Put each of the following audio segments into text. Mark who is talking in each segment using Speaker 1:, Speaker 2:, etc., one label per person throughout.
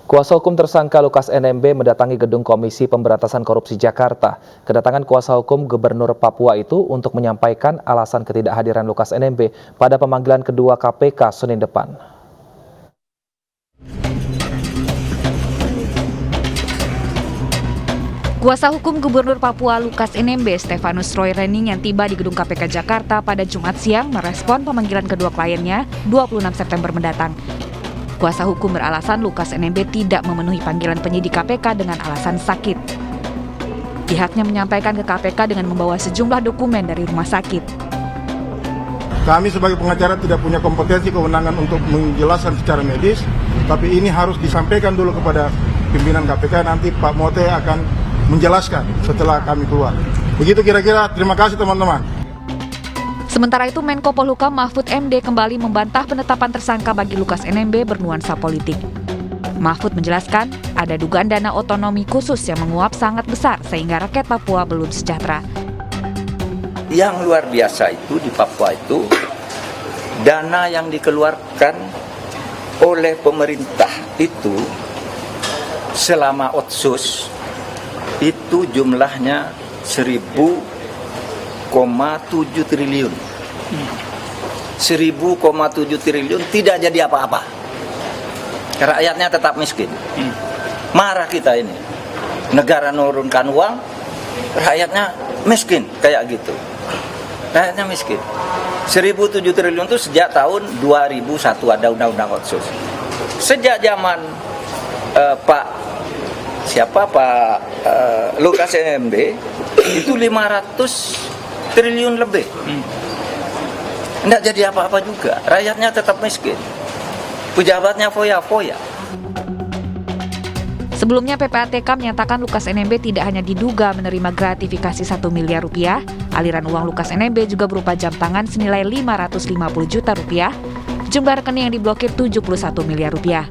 Speaker 1: Kuasa hukum tersangka Lukas NMB mendatangi gedung Komisi Pemberantasan Korupsi Jakarta. Kedatangan kuasa hukum Gubernur Papua itu untuk menyampaikan alasan ketidakhadiran Lukas NMB pada pemanggilan kedua KPK Senin depan.
Speaker 2: Kuasa hukum Gubernur Papua Lukas NMB, Stefanus Roy Rening yang tiba di gedung KPK Jakarta pada Jumat siang merespon pemanggilan kedua kliennya 26 September mendatang. Kuasa hukum beralasan Lukas NMB tidak memenuhi panggilan penyidik KPK dengan alasan sakit. Pihaknya menyampaikan ke KPK dengan membawa sejumlah dokumen dari rumah sakit.
Speaker 3: Kami sebagai pengacara tidak punya kompetensi kewenangan untuk menjelaskan secara medis, tapi ini harus disampaikan dulu kepada pimpinan KPK, nanti Pak Mote akan menjelaskan setelah kami keluar. Begitu kira-kira, terima kasih teman-teman.
Speaker 2: Sementara itu, Menko Polhukam Mahfud MD kembali membantah penetapan tersangka bagi Lukas NMB bernuansa politik. Mahfud menjelaskan, ada dugaan dana otonomi khusus yang menguap sangat besar sehingga rakyat Papua belum sejahtera.
Speaker 4: Yang luar biasa itu di Papua itu, dana yang dikeluarkan oleh pemerintah itu selama Otsus itu jumlahnya 1.000,7 triliun. 1.000,7 triliun tidak jadi apa-apa. Rakyatnya tetap miskin. Marah kita ini. Negara menurunkan uang, rakyatnya miskin kayak gitu. Rakyatnya miskin. 1.007 triliun itu sejak tahun 2001 ada undang-undang Otsus. Sejak zaman Pak Lukas NMB itu 500 triliun lebih. Tidak jadi apa-apa juga. Rakyatnya tetap miskin. Pejabatnya foya-foya.
Speaker 2: Sebelumnya PPATK menyatakan Lukas NMB tidak hanya diduga menerima gratifikasi 1 miliar rupiah, aliran uang Lukas NMB juga berupa jam tangan senilai 550 juta rupiah, jumlah rekening yang diblokir 71 miliar rupiah.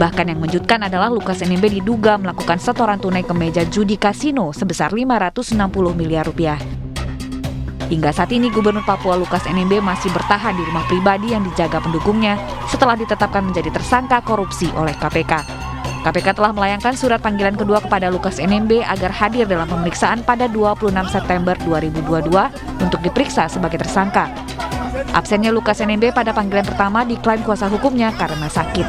Speaker 2: Bahkan yang mengejutkan adalah Lukas NMB diduga melakukan setoran tunai ke meja judi kasino sebesar 560 miliar rupiah. Hingga saat ini Gubernur Papua Lukas NMB masih bertahan di rumah pribadi yang dijaga pendukungnya setelah ditetapkan menjadi tersangka korupsi oleh KPK. KPK telah melayangkan surat panggilan kedua kepada Lukas NMB agar hadir dalam pemeriksaan pada 26 September 2022 untuk diperiksa sebagai tersangka. Absennya Lukas NMB pada panggilan pertama diklaim kuasa hukumnya karena sakit.